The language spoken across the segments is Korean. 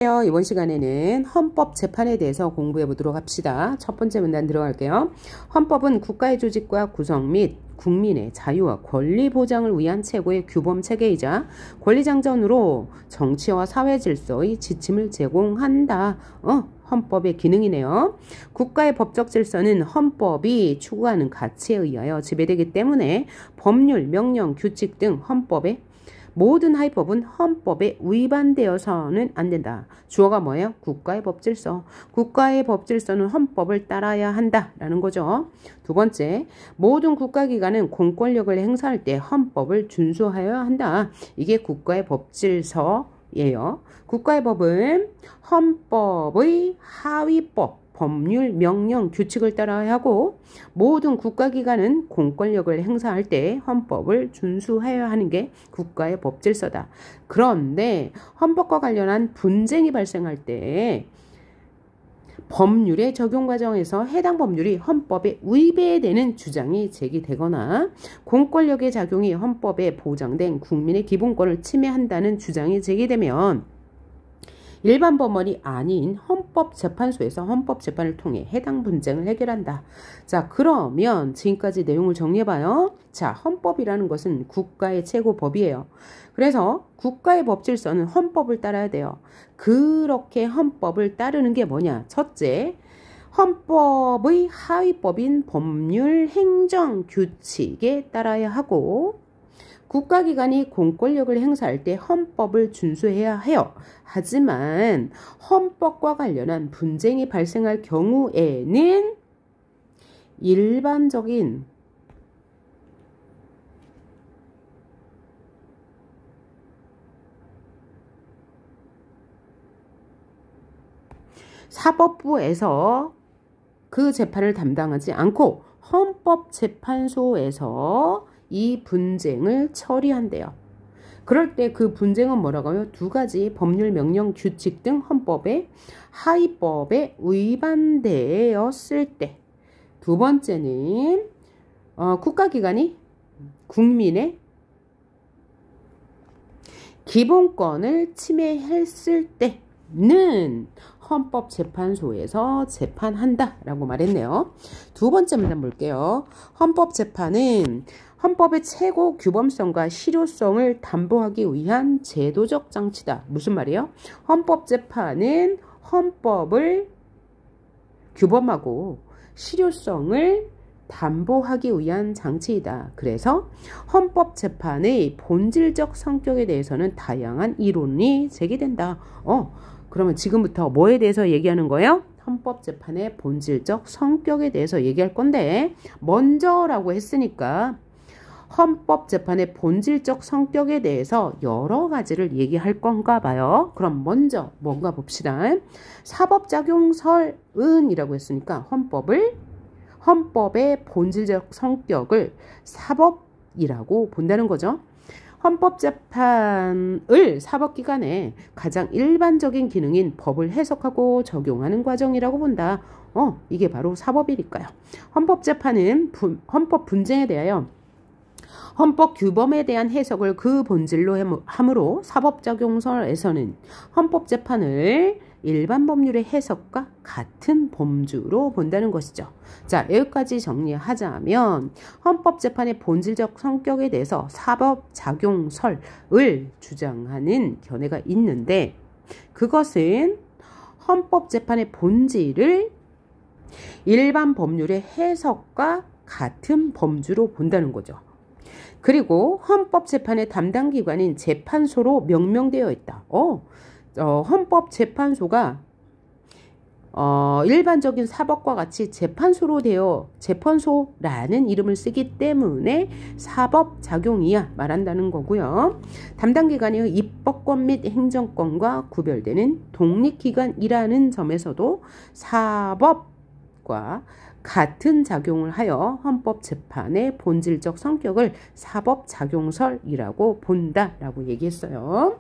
이번 시간에는 헌법 재판에 대해서 공부해 보도록 합시다. 첫 번째 문단 들어갈게요. 헌법은 국가의 조직과 구성 및 국민의 자유와 권리 보장을 위한 최고의 규범 체계이자 권리장전으로 정치와 사회 질서의 지침을 제공한다. 헌법의 기능이네요. 국가의 법적 질서는 헌법이 추구하는 가치에 의하여 지배되기 때문에 법률, 명령, 규칙 등 헌법의 모든 하위법은 헌법에 위반되어서는 안 된다. 주어가 뭐예요? 국가의 법질서. 국가의 법질서는 헌법을 따라야 한다라는 거죠. 두 번째, 모든 국가기관은 공권력을 행사할 때 헌법을 준수하여야 한다. 이게 국가의 법질서예요. 국가의 법은 헌법의 하위법, 법률, 명령, 규칙을 따라야 하고 모든 국가기관은 공권력을 행사할 때 헌법을 준수해야 하는 게 국가의 법질서다. 그런데 헌법과 관련한 분쟁이 발생할 때 법률의 적용 과정에서 해당 법률이 헌법에 위배되는 주장이 제기되거나 공권력의 작용이 헌법에 보장된 국민의 기본권을 침해한다는 주장이 제기되면 일반 법원이 아닌 헌법재판소에서 헌법재판을 통해 해당 분쟁을 해결한다. 자, 그러면 지금까지 내용을 정리해봐요. 자, 헌법이라는 것은 국가의 최고법이에요. 그래서 국가의 법질서는 헌법을 따라야 돼요. 그렇게 헌법을 따르는 게 뭐냐? 첫째, 헌법의 하위법인 법률, 행정, 규칙에 따라야 하고 국가기관이 공권력을 행사할 때 헌법을 준수해야 해요. 하지만 헌법과 관련한 분쟁이 발생할 경우에는 일반적인 사법부에서 그 재판을 담당하지 않고 헌법재판소에서 이 분쟁을 처리한대요. 그럴 때 그 분쟁은 뭐라고 하면 두 가지 법률, 명령, 규칙 등 헌법의 하위법에 위반되었을 때, 두 번째는 국가기관이 국민의 기본권을 침해했을 때는 헌법재판소에서 재판한다라고 말했네요. 두 번째 문단 볼게요. 헌법재판은 헌법의 최고 규범성과 실효성을 담보하기 위한 제도적 장치다. 무슨 말이에요? 헌법재판은 헌법을 규범하고 실효성을 담보하기 위한 장치이다. 그래서 헌법재판의 본질적 성격에 대해서는 다양한 이론이 제기된다. 그러면 지금부터 뭐에 대해서 얘기하는 거예요? 헌법재판의 본질적 성격에 대해서 얘기할 건데, 먼저라고 했으니까 헌법재판의 본질적 성격에 대해서 여러 가지를 얘기할 건가 봐요. 그럼 먼저 뭔가 봅시다. 사법작용설은 이라고 했으니까 헌법의 본질적 성격을 사법이라고 본다는 거죠. 헌법재판을 사법기관의 가장 일반적인 기능인 법을 해석하고 적용하는 과정이라고 본다. 이게 바로 사법이니까요. 헌법재판은 헌법 분쟁에 대하여 헌법 규범에 대한 해석을 그 본질로 함으로 사법작용설에서는 헌법재판을 일반 법률의 해석과 같은 범주로 본다는 것이죠. 자, 여기까지 정리하자면 헌법재판의 본질적 성격에 대해서 사법작용설을 주장하는 견해가 있는데, 그것은 헌법재판의 본질을 일반 법률의 해석과 같은 범주로 본다는 거죠. 그리고 헌법재판의 담당 기관인 재판소로 명명되어 있다. 헌법재판소가 일반적인 사법과 같이 재판소라는 이름을 쓰기 때문에 사법작용이야 말한다는 거고요. 담당 기관이 입법권 및 행정권과 구별되는 독립기관이라는 점에서도 사법과 같은 작용을 하여 헌법재판의 본질적 성격을 사법작용설이라고 본다라고 얘기했어요.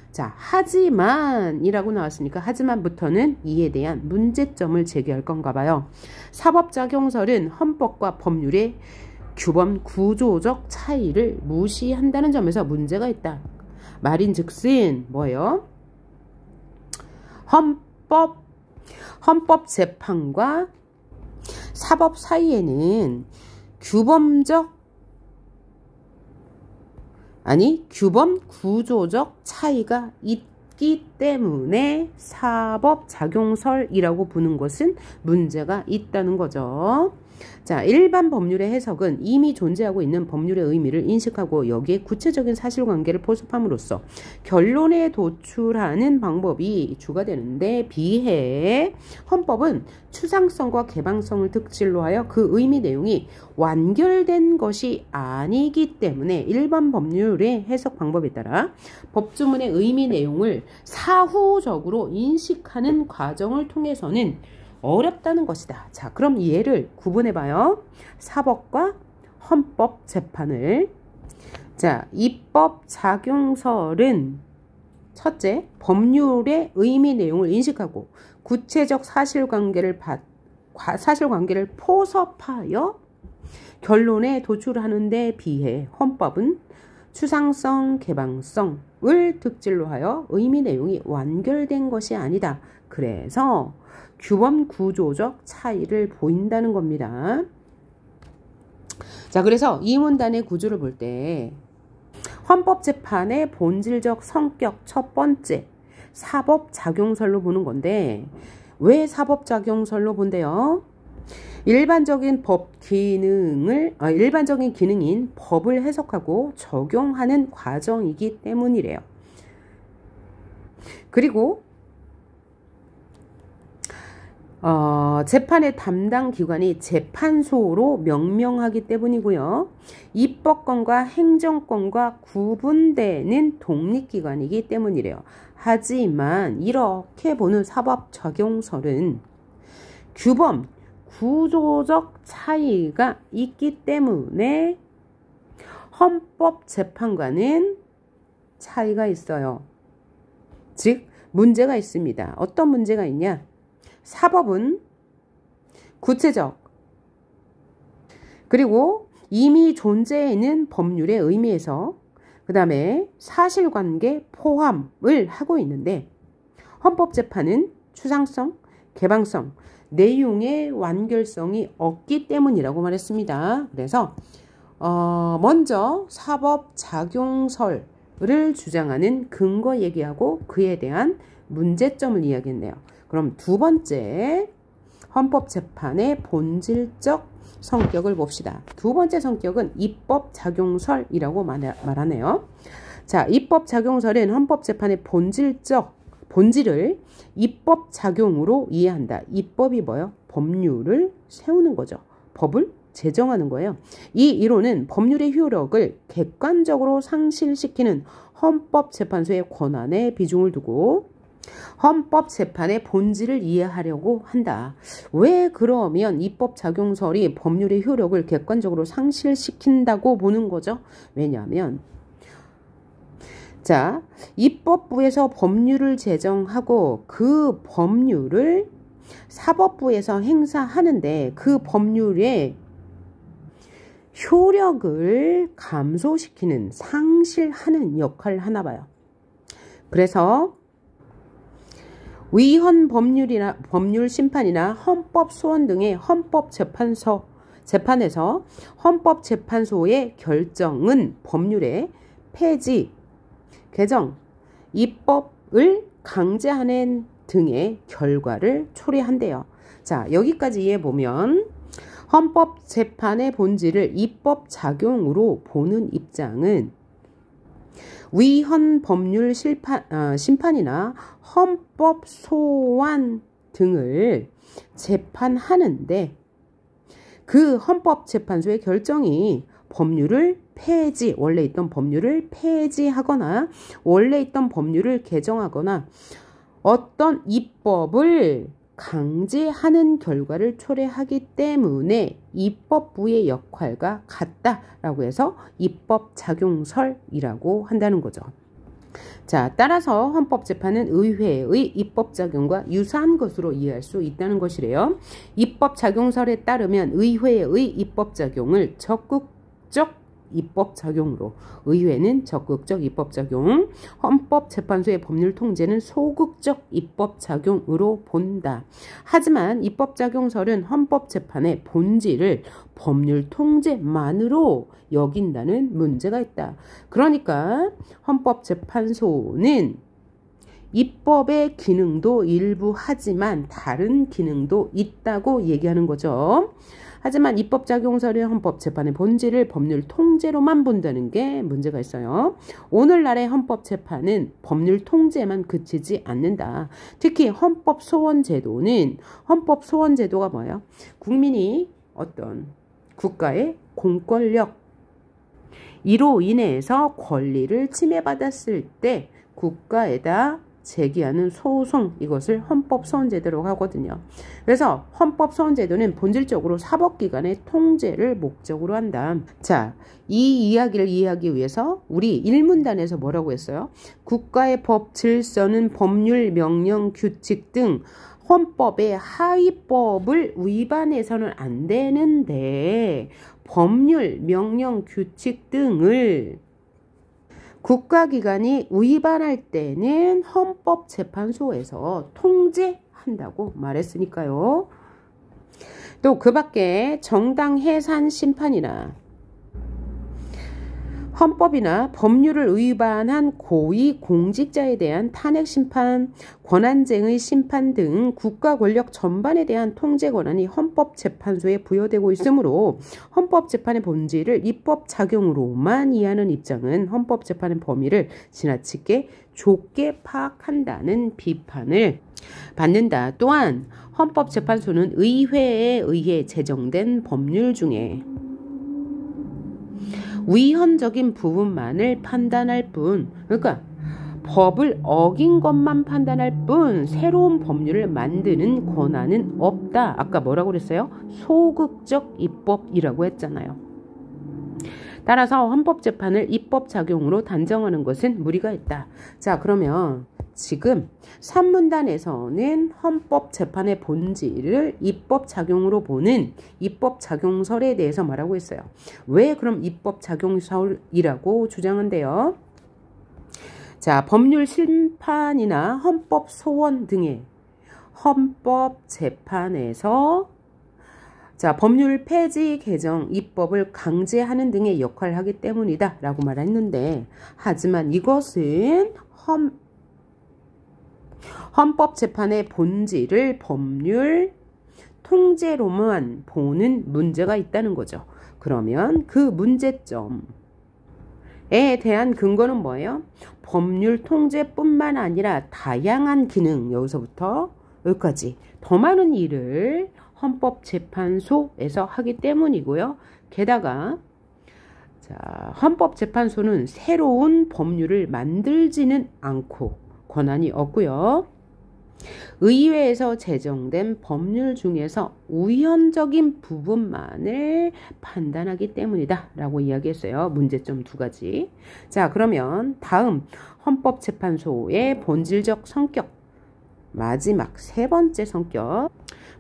자, 하지만이라고 나왔으니까 하지만부터는 이에 대한 문제점을 제기할 건가 봐요. 사법작용설은 헌법과 법률의 규범 구조적 차이를 무시한다는 점에서 문제가 있다. 말인즉슨 뭐예요? 헌법재판과 사법 사이에는 규범 구조적 차이가 있기 때문에 사법작용설이라고 부르는 것은 문제가 있다는 거죠. 자, 일반 법률의 해석은 이미 존재하고 있는 법률의 의미를 인식하고 여기에 구체적인 사실관계를 포섭함으로써 결론에 도출하는 방법이 주가 되는데, 비해 헌법은 추상성과 개방성을 특질로 하여 그 의미 내용이 완결된 것이 아니기 때문에 일반 법률의 해석 방법에 따라 법조문의 의미 내용을 사후적으로 인식하는 과정을 통해서는 어렵다는 것이다. 자, 그럼 예를 구분해봐요. 사법과 헌법 재판을. 자, 입법작용설은 첫째, 법률의 의미 내용을 인식하고 구체적 사실관계를 포섭하여 결론에 도출하는 데 비해 헌법은 추상성, 개방성을 특질로 하여 의미 내용이 완결된 것이 아니다. 그래서 규범 구조적 차이를 보인다는 겁니다. 자, 그래서 이 문단의 구조를 볼 때 헌법재판의 본질적 성격 첫 번째, 사법작용설로 보는 건데, 왜 사법작용설로 본대요? 일반적인 기능인 법을 해석하고 적용하는 과정이기 때문이래요. 그리고 재판의 담당 기관이 재판소로 명명하기 때문이고요. 입법권과 행정권과 구분되는 독립기관이기 때문이래요. 하지만 이렇게 보는 사법작용설은 규범, 구조적 차이가 있기 때문에 헌법재판과는 차이가 있어요. 즉, 문제가 있습니다. 어떤 문제가 있냐? 사법은 구체적, 그리고 이미 존재해 있는 법률의 의미에서 그 다음에 사실관계 포함을 하고 있는데, 헌법재판은 추상성, 개방성, 내용의 완결성이 없기 때문이라고 말했습니다. 그래서 먼저 사법작용설을 주장하는 근거 얘기하고 그에 대한 문제점을 이야기했네요. 그럼 두 번째, 헌법재판의 본질적 성격을 봅시다. 두 번째 성격은 입법작용설이라고 말하네요. 자, 입법작용설은 헌법재판의 본질을 입법작용으로 이해한다. 입법이 뭐예요? 법률을 세우는 거죠. 법을 제정하는 거예요. 이 이론은 법률의 효력을 객관적으로 상실시키는 헌법재판소의 권한에 비중을 두고 헌법재판의 본질을 이해하려고 한다. 왜 그러면 입법작용설이 법률의 효력을 객관적으로 상실시킨다고 보는 거죠? 왜냐하면 자, 입법부에서 법률을 제정하고 그 법률을 사법부에서 행사하는데 그 법률의 효력을 감소시키는, 상실하는 역할을 하나 봐요. 그래서 위헌 법률 심판이나 헌법 소원 등의 재판에서 헌법재판소의 결정은 법률의 폐지, 개정, 입법을 강제하는 등의 결과를 초래한대요. 자, 여기까지 이해해보면 헌법재판의 본질을 입법작용으로 보는 입장은 위헌 법률 심판이나 헌법 소원 등을 재판하는데 그 헌법재판소의 결정이 법률을 폐지, 원래 있던 법률을 폐지하거나 원래 있던 법률을 개정하거나 어떤 입법을 강제하는 결과를 초래하기 때문에 입법부의 역할과 같다라고 해서 입법작용설이라고 한다는 거죠. 자, 따라서 헌법재판은 의회의 입법작용과 유사한 것으로 이해할 수 있다는 것이래요. 입법작용설에 따르면 의회의 입법작용을 적극적 입법작용으로, 의회는 적극적 입법작용, 헌법재판소의 법률 통제는 소극적 입법작용으로 본다. 하지만 입법작용설은 헌법재판의 본질을 법률 통제만으로 여긴다는 문제가 있다. 그러니까 헌법재판소는 입법의 기능도 일부 하지만 다른 기능도 있다고 얘기하는 거죠. 하지만 입법작용설의 헌법재판의 본질을 법률 통제로만 본다는 게 문제가 있어요. 오늘날의 헌법재판은 법률 통제만 그치지 않는다. 특히 헌법소원제도가 뭐예요? 국민이 어떤 국가의 공권력 이로 인해서 권리를 침해받았을 때 국가에다 제기하는 소송, 이것을 헌법소원제도라고 하거든요. 그래서 헌법소원제도는 본질적으로 사법기관의 통제를 목적으로 한다. 자, 이 이야기를 이해하기 위해서 우리 1문단에서 뭐라고 했어요? 국가의 법, 질서는 법률, 명령, 규칙 등 헌법의 하위법을 위반해서는 안 되는데 법률, 명령, 규칙 등을 국가기관이 위반할 때는 헌법재판소에서 통제한다고 말했으니까요. 또 그 밖에 정당 해산 심판이나 헌법이나 법률을 위반한 고위 공직자에 대한 탄핵 심판, 권한쟁의 심판 등 국가 권력 전반에 대한 통제 권한이 헌법재판소에 부여되고 있으므로 헌법재판의 본질을 입법작용으로만 이해하는 입장은 헌법재판의 범위를 지나치게 좁게 파악한다는 비판을 받는다. 또한 헌법재판소는 의회에 의해 제정된 법률 중에 위헌적인 부분만을 판단할 뿐, 그러니까 법을 어긴 것만 판단할 뿐 새로운 법률을 만드는 권한은 없다. 아까 뭐라고 그랬어요? 소극적 입법이라고 했잖아요. 따라서 헌법재판을 입법작용으로 단정하는 것은 무리가 있다. 자, 그러면 지금 3문단에서는 헌법재판의 본질을 입법작용으로 보는 입법작용설에 대해서 말하고 있어요. 왜 그럼 입법작용설이라고 주장한대요? 자, 법률 심판이나 헌법소원 등의 헌법재판에서 법률 폐지, 개정, 입법을 강제하는 등의 역할을 하기 때문이다 라고 말했는데, 하지만 이것은 헌법재판의 본질을 법률 통제로만 보는 문제가 있다는 거죠. 그러면 그 문제점에 대한 근거는 뭐예요? 법률 통제뿐만 아니라 다양한 기능, 여기서부터 여기까지 더 많은 일을 헌법재판소에서 하기 때문이고요. 게다가 헌법재판소는 새로운 법률을 만들지는 않고 권한이 없고요. 의회에서 제정된 법률 중에서 우연적인 부분만을 판단하기 때문이다 라고 이야기했어요. 문제점 2가지. 자, 그러면 다음 헌법재판소의 본질적 성격, 마지막 3번째 성격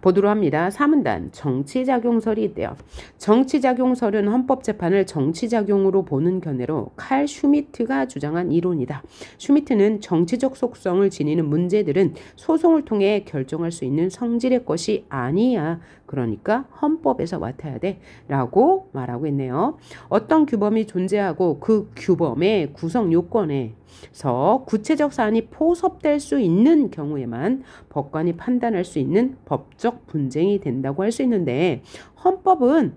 보도록 합니다. 3문단 정치작용설이 있대요. 정치작용설은 헌법재판을 정치작용으로 보는 견해로 칼 슈미트가 주장한 이론이다. 슈미트는 정치적 속성을 지니는 문제들은 소송을 통해 결정할 수 있는 성질의 것이 아니야. 그러니까 헌법에서 맡아야 돼 라고 말하고 있네요. 어떤 규범이 존재하고 그 규범의 구성 요건에서 구체적 사안이 포섭될 수 있는 경우에만 법관이 판단할 수 있는 법적 분쟁이 된다고 할 수 있는데, 헌법은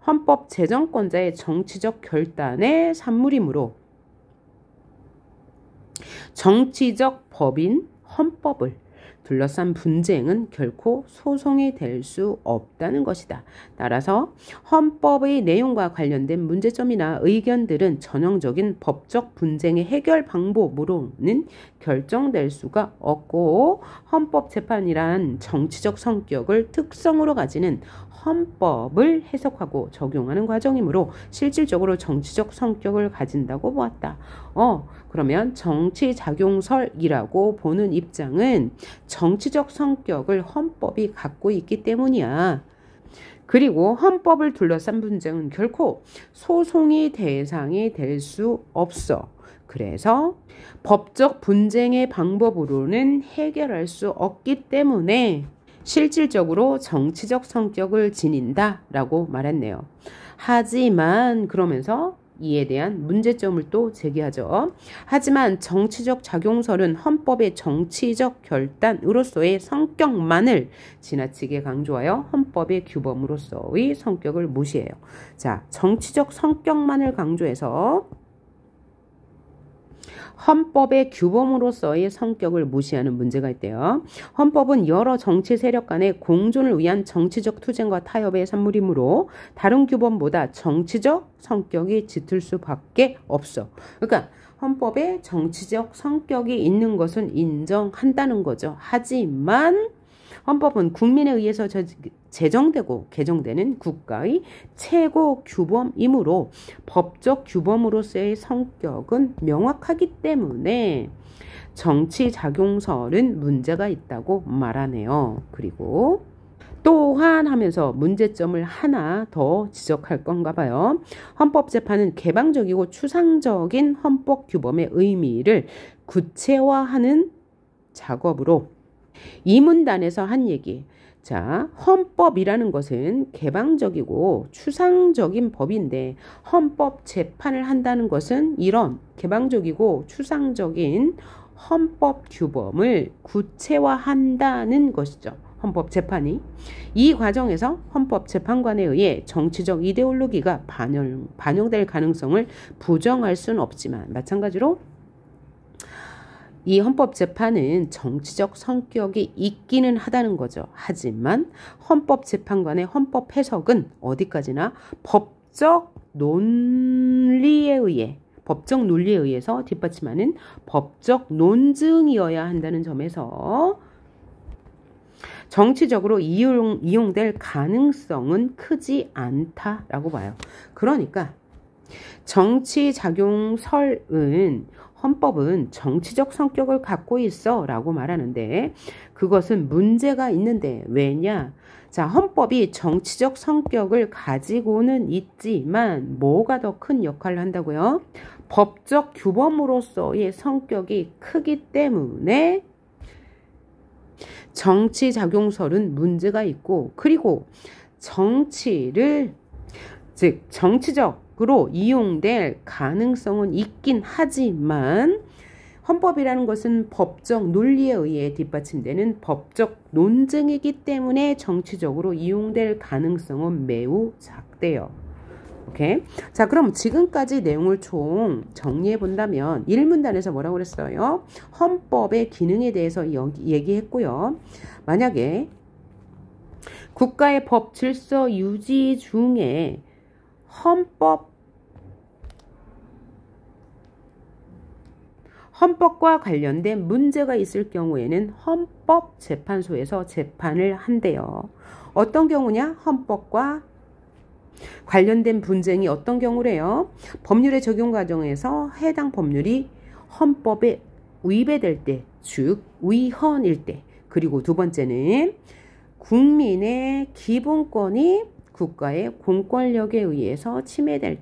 헌법 제정권자의 정치적 결단의 산물이므로 정치적 법인 헌법을 둘러싼 분쟁은 결코 소송이 될 수 없다는 것이다. 따라서 헌법의 내용과 관련된 문제점이나 의견들은 전형적인 법적 분쟁의 해결 방법으로는 결정될 수가 없고, 헌법재판이란 정치적 성격을 특성으로 가지는 헌법을 해석하고 적용하는 과정이므로 실질적으로 정치적 성격을 가진다고 보았다. 그러면 정치작용설이라고 보는 입장은 정치적 성격을 헌법이 갖고 있기 때문이야. 그리고 헌법을 둘러싼 분쟁은 결코 소송의 대상이 될 수 없어. 그래서 법적 분쟁의 방법으로는 해결할 수 없기 때문에 실질적으로 정치적 성격을 지닌다라고 말했네요. 하지만 그러면서 이에 대한 문제점을 또 제기하죠. 하지만 정치적 작용설은 헌법의 정치적 결단으로서의 성격만을 지나치게 강조하여 헌법의 규범으로서의 성격을 무시해요. 자, 정치적 성격만을 강조해서 헌법의 규범으로서의 성격을 무시하는 문제가 있대요. 헌법은 여러 정치 세력 간의 공존을 위한 정치적 투쟁과 타협의 산물이므로 다른 규범보다 정치적 성격이 짙을 수밖에 없어. 그러니까 헌법에 정치적 성격이 있는 것은 인정한다는 거죠. 하지만 헌법은 국민에 의해서 제정되고 개정되는 국가의 최고 규범이므로 법적 규범으로서의 성격은 명확하기 때문에 정치작용설은 문제가 있다고 말하네요. 그리고 또한 하면서 문제점을 하나 더 지적할 건가 봐요. 헌법재판은 개방적이고 추상적인 헌법 규범의 의미를 구체화하는 작업으로 이 문단에서 한 얘기. 자, 헌법이라는 것은 개방적이고 추상적인 법인데 헌법 재판을 한다는 것은 이런 개방적이고 추상적인 헌법 규범을 구체화한다는 것이죠. 헌법 재판이. 이 과정에서 헌법 재판관에 의해 정치적 이데올로기가 반영될 가능성을 부정할 수는 없지만 마찬가지로 이 헌법재판은 정치적 성격이 있기는 하다는 거죠. 하지만 헌법재판관의 헌법 해석은 어디까지나 법적 논리에 의해서 뒷받침하는 법적 논증이어야 한다는 점에서 정치적으로 이용될 가능성은 크지 않다라고 봐요. 그러니까 정치작용설은 헌법은 정치적 성격을 갖고 있어 라고 말하는데 그것은 문제가 있는데 왜냐? 자, 헌법이 정치적 성격을 가지고는 있지만 뭐가 더 큰 역할을 한다고요? 법적 규범으로서의 성격이 크기 때문에 정치작용설은 문제가 있고 그리고 정치적으로 이용될 가능성은 있긴 하지만 헌법이라는 것은 법적 논리에 의해 뒷받침되는 법적 논증이기 때문에 정치적으로 이용될 가능성은 매우 작대요. 오케이? 자, 그럼 지금까지 내용을 총 정리해 본다면 1문단에서 뭐라고 그랬어요? 헌법의 기능에 대해서 얘기했고요. 만약에 국가의 법 질서 유지 중에 헌법과 관련된 문제가 있을 경우에는 헌법재판소에서 재판을 한대요. 어떤 경우냐? 헌법과 관련된 분쟁이 어떤 경우래요? 법률의 적용 과정에서 해당 법률이 헌법에 위배될 때, 즉 위헌일 때, 그리고 두 번째는 국민의 기본권이 국가의 공권력에 의해서 침해될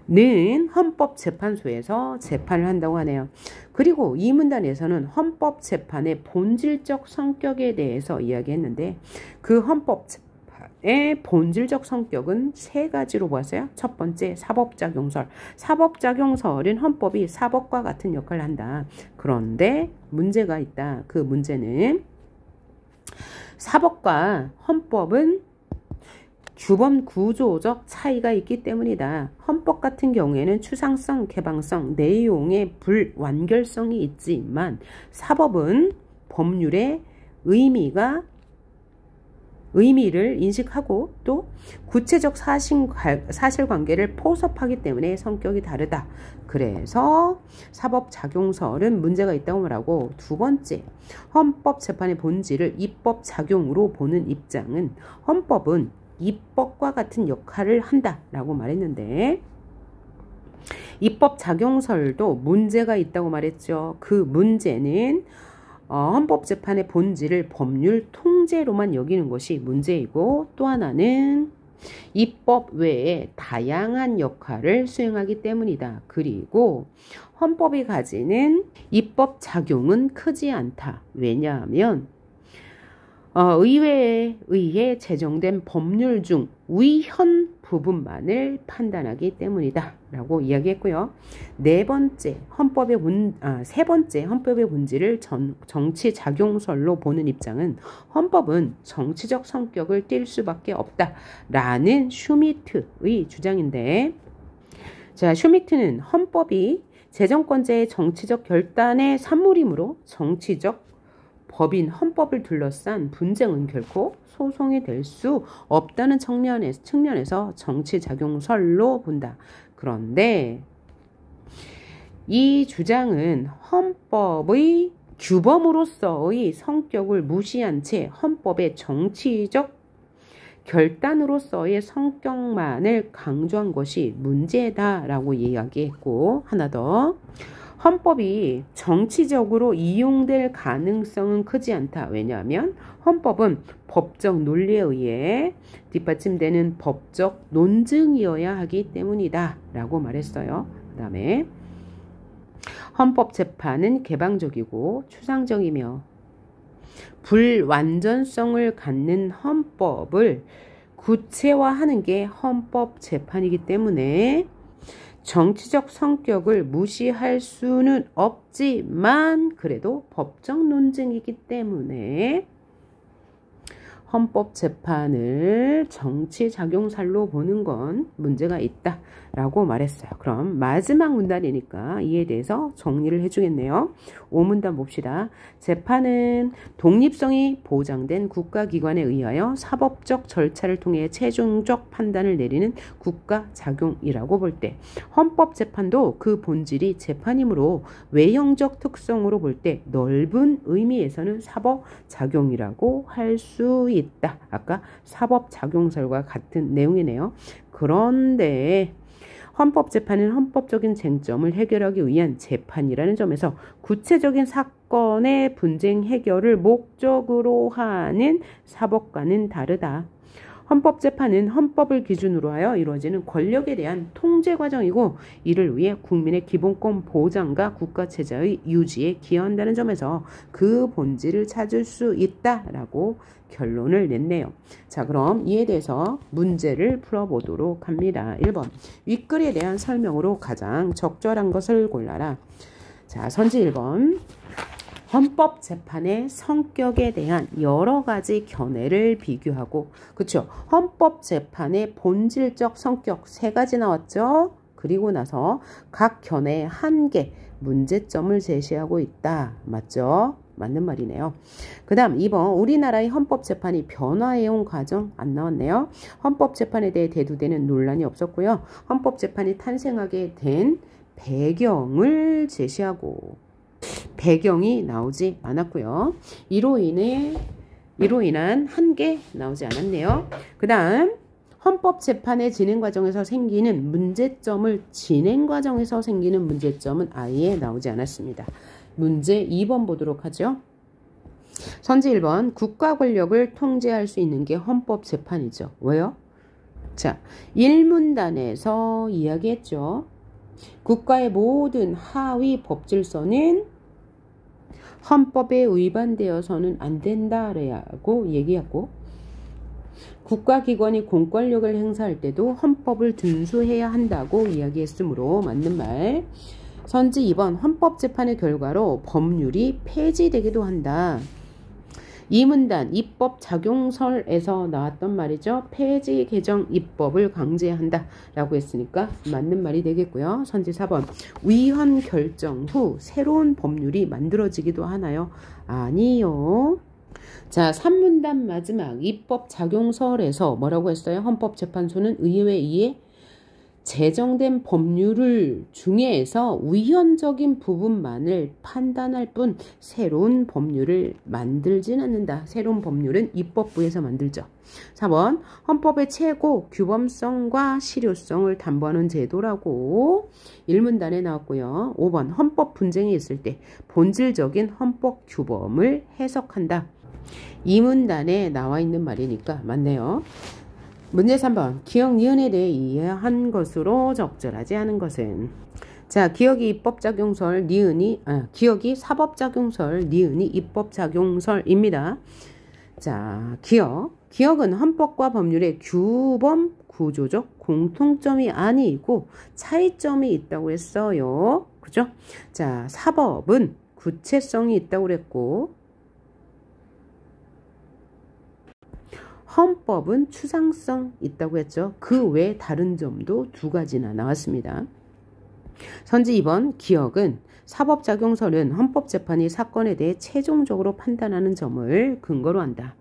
때는 헌법재판소에서 재판을 한다고 하네요. 그리고 이 문단에서는 헌법재판의 본질적 성격에 대해서 이야기했는데 그 헌법재판의 본질적 성격은 세 가지로 보았어요. 첫 번째, 사법작용설. 사법작용설은 헌법이 사법과 같은 역할을 한다. 그런데 문제가 있다. 그 문제는 사법과 헌법은 규범 구조적 차이가 있기 때문이다. 헌법 같은 경우에는 추상성, 개방성, 내용의 불완결성이 있지만 사법은 법률의 의미를 인식하고 또 구체적 사실관계를 포섭하기 때문에 성격이 다르다. 그래서 사법작용설은 문제가 있다고 말하고 두 번째, 헌법재판의 본질을 입법작용으로 보는 입장은 헌법은 입법과 같은 역할을 한다라고 말했는데 입법작용설도 문제가 있다고 말했죠. 그 문제는 헌법재판의 본질을 법률 통제로만 여기는 것이 문제이고, 또 하나는 입법 외에 다양한 역할을 수행하기 때문이다. 그리고 헌법이 가지는 입법 작용은 크지 않다. 왜냐하면 의회에 의해 제정된 법률 중 위헌 부분만을 판단하기 때문이다 라고 이야기했고요. 세 번째 헌법의 본질을 정치 작용설로 보는 입장은 헌법은 정치적 성격을 띨 수밖에 없다 라는 슈미트의 주장인데, 자, 슈미트는 헌법이 제정권자의 정치적 결단의 산물이므로 정치적 법인 헌법을 둘러싼 분쟁은 결코 소송이 될 수 없다는 측면에서 정치작용설로 본다. 그런데 이 주장은 헌법의 규범으로서의 성격을 무시한 채 헌법의 정치적 결단으로서의 성격만을 강조한 것이 문제다라고 이야기했고, 하나 더, 헌법이 정치적으로 이용될 가능성은 크지 않다. 왜냐하면 헌법은 법적 논리에 의해 뒷받침되는 법적 논증이어야 하기 때문이다 라고 말했어요. 그 다음에 헌법재판은 개방적이고 추상적이며 불완전성을 갖는 헌법을 구체화하는 게 헌법재판이기 때문에 정치적 성격을 무시할 수는 없지만 그래도 법적 논증이기 때문에 헌법재판을 정치작용살로 보는 건 문제가 있다라고 말했어요. 그럼 마지막 문단이니까 이에 대해서 정리를 해주겠네요. 5문단 봅시다. 재판은 독립성이 보장된 국가기관에 의하여 사법적 절차를 통해 최종적 판단을 내리는 국가작용이라고 볼 때, 헌법재판도 그 본질이 재판이므로 외형적 특성으로 볼 때 넓은 의미에서는 사법작용이라고 할 수 있다. 아까 사법작용설과 같은 내용이네요. 그런데 헌법재판은 헌법적인 쟁점을 해결하기 위한 재판이라는 점에서 구체적인 사건의 분쟁 해결을 목적으로 하는 사법과는 다르다. 헌법재판은 헌법을 기준으로 하여 이루어지는 권력에 대한 통제 과정이고, 이를 위해 국민의 기본권 보장과 국가체제의 유지에 기여한다는 점에서 그 본질을 찾을 수 있다라고 결론을 냈네요. 자, 그럼 이에 대해서 문제를 풀어보도록 합니다. 1번, 윗글에 대한 설명으로 가장 적절한 것을 골라라. 자, 선지 1번. 헌법재판의 성격에 대한 여러 가지 견해를 비교하고, 그쵸? 헌법재판의 본질적 성격 3가지 나왔죠? 그리고 나서 각 견해의 한계, 문제점을 제시하고 있다. 맞죠? 맞는 말이네요. 그 다음 2번, 우리나라의 헌법재판이 변화해온 과정 안 나왔네요. 헌법재판에 대해 대두되는 논란이 없었고요. 헌법재판이 탄생하게 된 배경을 제시하고, 배경이 나오지 않았고요. 이로 인한 한계 나오지 않았네요. 그 다음 헌법재판의 진행 과정에서 생기는 문제점을 아예 나오지 않았습니다. 문제 2번 보도록 하죠. 선지 1번, 국가 권력을 통제할 수 있는 게 헌법재판이죠. 왜요? 자, 1문단에서 이야기했죠. 국가의 모든 하위 법질서는 헌법에 위반되어서는 안 된다라고 얘기하고, 국가기관이 공권력을 행사할 때도 헌법을 준수해야 한다고 이야기했으므로 맞는 말. 선지 2번, 헌법재판의 결과로 법률이 폐지되기도 한다. 이 문단 입법작용설에서 나왔던 말이죠. 폐지 개정 입법을 강제한다 라고 했으니까 맞는 말이 되겠고요. 선지 4번, 위헌 결정 후 새로운 법률이 만들어지기도 하나요? 아니요. 자, 3문단 마지막 입법작용설에서 뭐라고 했어요? 헌법재판소는 의회에 의해 제정된 법률을 중에서 위헌적인 부분만을 판단할 뿐 새로운 법률을 만들진 않는다. 새로운 법률은 입법부에서 만들죠. 4번 헌법의 최고 규범성과 실효성을 담보하는 제도라고 1문단에 나왔고요. 5번 헌법 분쟁이 있을 때 본질적인 헌법 규범을 해석한다. 2문단에 나와 있는 말이니까 맞네요. 문제 3번 기억 니은에 대해 이해한 것으로 적절하지 않은 것은 자 기억이 입법작용설 니은이 기억이 사법작용설 니은이 입법작용설입니다. 자 기억은 헌법과 법률의 규범 구조적 공통점이 아니고 차이점이 있다고 했어요. 그죠? 자 사법은 구체성이 있다고 그랬고 헌법은 추상성 있다고 했죠. 그 외 다른 점도 2가지나 나왔습니다. 선지 2번 기억은 사법작용설은 헌법재판이 사건에 대해 최종적으로 판단하는 점을 근거로 한다.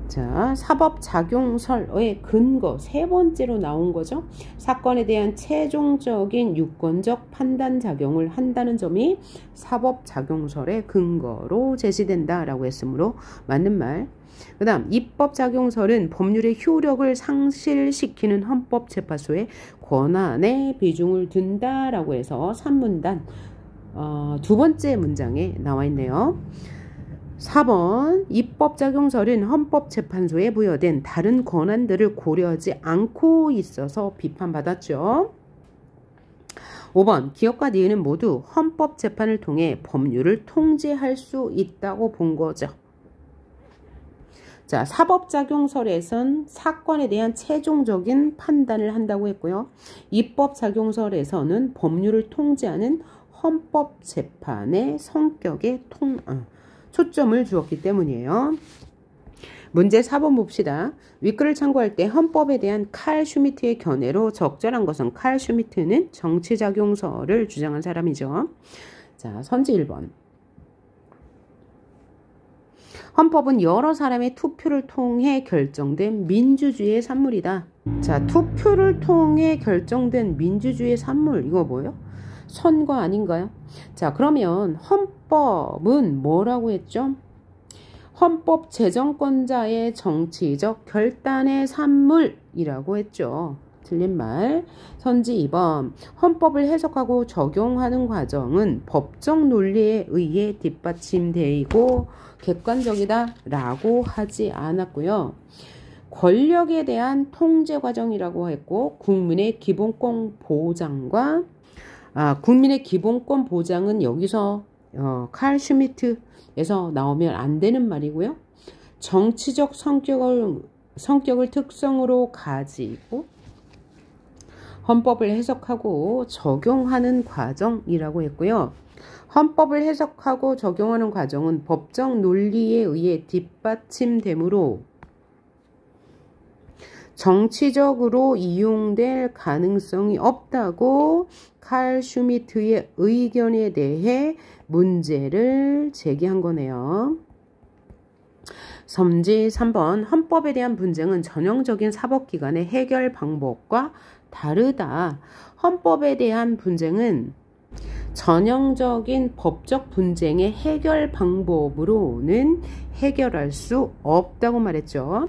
자, 사법작용설의 근거 3번째로 나온 거죠. 사건에 대한 최종적인 유권적 판단작용을 한다는 점이 사법작용설의 근거로 제시된다라고 했으므로 맞는 말. 그 다음 입법작용설은 법률의 효력을 상실시키는 헌법재판소의 권한에 비중을 둔다라고 해서 3문단 2번째 문장에 나와 있네요. 4번 입법작용설은 헌법재판소에 부여된 다른 권한들을 고려하지 않고 있어서 비판받았죠. 5번 기억과 니은은 모두 헌법재판을 통해 법률을 통제할 수 있다고 본 거죠. 자, 사법작용설에선 사건에 대한 최종적인 판단을 한다고 했고요. 입법작용설에서는 법률을 통제하는 헌법재판의 성격에 초점을 주었기 때문이에요. 문제 4번 봅시다. 윗글을 참고할 때 헌법에 대한 칼 슈미트의 견해로 적절한 것은 칼 슈미트는 정치작용설을 주장한 사람이죠. 자, 선지 1번. 헌법은 여러 사람의 투표를 통해 결정된 민주주의의 산물이다. 자, 투표를 통해 결정된 민주주의의 산물, 이거 뭐예요? 선거 아닌가요? 자, 그러면 헌법은 뭐라고 했죠? 헌법 제정권자의 정치적 결단의 산물이라고 했죠. 틀린 말. 선지 2번. 헌법을 해석하고 적용하는 과정은 법적 논리에 의해 뒷받침되고 객관적이다 라고 하지 않았고요. 권력에 대한 통제 과정이라고 했고 국민의 기본권 보장과 국민의 기본권 보장은 여기서 칼 슈미트에서 나오면 안 되는 말이고요. 정치적 성격을 특성으로 가지고 헌법을 해석하고 적용하는 과정이라고 했고요. 헌법을 해석하고 적용하는 과정은 법적 논리에 의해 뒷받침되므로 정치적으로 이용될 가능성이 없다고 칼 슈미트의 의견에 대해 문제를 제기한 거네요. 선지 3번. 헌법에 대한 분쟁은 전형적인 사법기관의 해결 방법과 다르다. 헌법에 대한 분쟁은 전형적인 법적 분쟁의 해결 방법으로는 해결할 수 없다고 말했죠.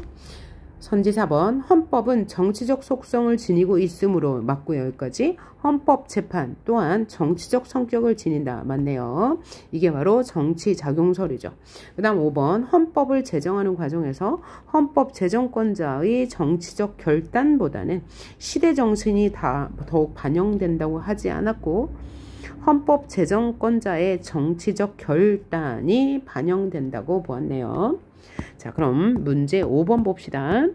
선지 4번. 헌법은 정치적 속성을 지니고 있으므로 맞고요. 여기까지. 헌법재판 또한 정치적 성격을 지닌다. 맞네요. 이게 바로 정치작용설이죠. 그 다음 5번. 헌법을 제정하는 과정에서 헌법 제정권자의 정치적 결단보다는 시대 정신이 더욱 반영된다고 하지 않았고 헌법 제정권자의 정치적 결단이 반영된다고 보았네요. 자, 그럼 문제 5번 봅시다.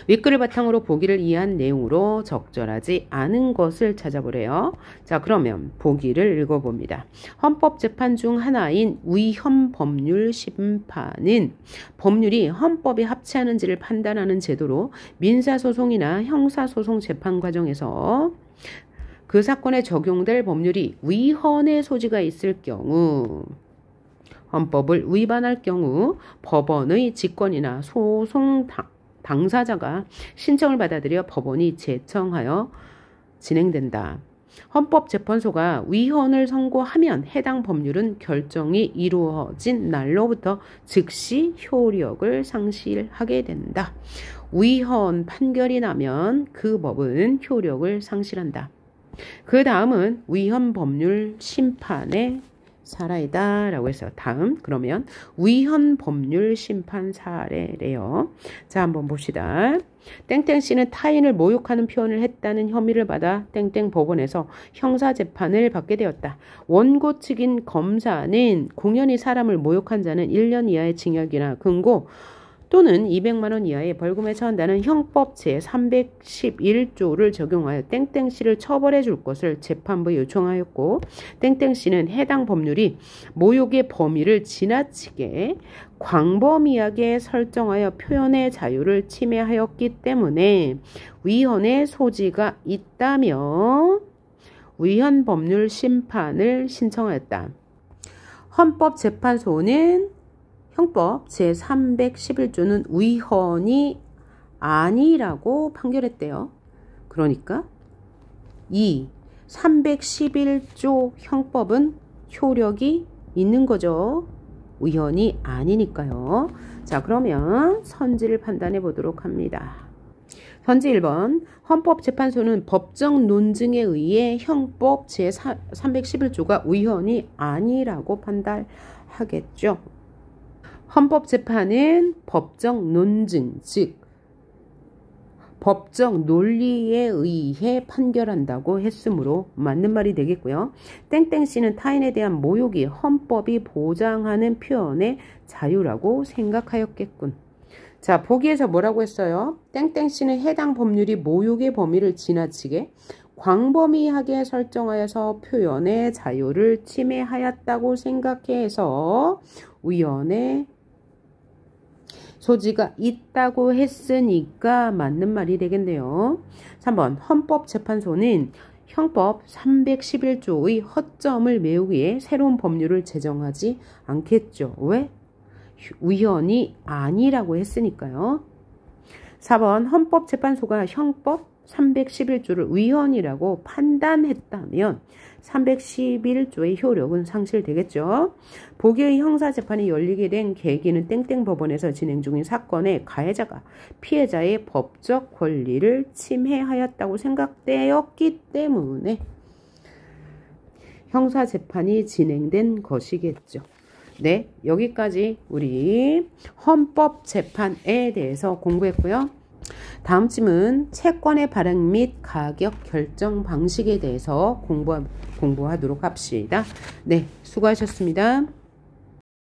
윗글을 바탕으로 보기를 이해한 내용으로 적절하지 않은 것을 찾아보래요. 자, 그러면 보기를 읽어봅니다. 헌법재판 중 하나인 위헌법률 심판은 법률이 헌법에 합치하는지를 판단하는 제도로 민사소송이나 형사소송 재판 과정에서 그 사건에 적용될 법률이 위헌의 소지가 있을 경우 헌법을 위반할 경우 법원의 직권이나 소송 당사자가 신청을 받아들여 법원이 제청하여 진행된다. 헌법재판소가 위헌을 선고하면 해당 법률은 결정이 이루어진 날로부터 즉시 효력을 상실하게 된다. 위헌 판결이 나면 그 법은 효력을 상실한다. 그 다음은 위헌 법률 심판의 사례다 라고 해서 다음 그러면 위헌 법률 심판 사례래요. 자, 한번 봅시다. 땡땡씨는 타인을 모욕하는 표현을 했다는 혐의를 받아 땡땡 법원에서 형사재판을 받게 되었다. 원고 측인 검사는 공연히 사람을 모욕한 자는 1년 이하의 징역이나 금고 또는 200만 원 이하의 벌금에 처한다는 형법 제311조를 적용하여 땡땡씨를 처벌해 줄 것을 재판부에 요청하였고 땡땡씨는 해당 법률이 모욕의 범위를 지나치게 광범위하게 설정하여 표현의 자유를 침해하였기 때문에 위헌의 소지가 있다며 위헌 법률 심판을 신청하였다. 헌법재판소는 형법 제311조는 위헌이 아니라고 판결했대요. 그러니까 이 311조 형법은 효력이 있는 거죠. 위헌이 아니니까요. 자, 그러면 선지를 판단해 보도록 합니다. 선지 1번 헌법재판소는 법적 논증에 의해 형법 제311조가 위헌이 아니라고 판단하겠죠. 헌법재판은 법적 논증, 즉 법적 논리에 의해 판결한다고 했으므로 맞는 말이 되겠고요. 땡땡씨는 타인에 대한 모욕이 헌법이 보장하는 표현의 자유라고 생각하였겠군. 자, 보기에서 뭐라고 했어요? 땡땡씨는 해당 법률이 모욕의 범위를 지나치게 광범위하게 설정하여서 표현의 자유를 침해하였다고 생각해서 위헌의 소지가 있다고 했으니까 맞는 말이 되겠네요. 3번 헌법재판소는 형법 311조의 허점을 메우기 위해 새로운 법률을 제정하지 않겠죠. 왜? 위헌이 아니라고 했으니까요. 4번 헌법재판소가 형법 311조를 위헌이라고 판단했다면 311조의 효력은 상실되겠죠. 보기의 형사재판이 열리게 된 계기는 땡땡 법원에서 진행 중인 사건의 가해자가 피해자의 법적 권리를 침해하였다고 생각되었기 때문에 형사재판이 진행된 것이겠죠. 네, 여기까지 우리 헌법재판에 대해서 공부했고요. 다음 쯤은 채권의 발행 및 가격 결정 방식에 대해서 공부하도록 합시다. 네, 수고하셨습니다.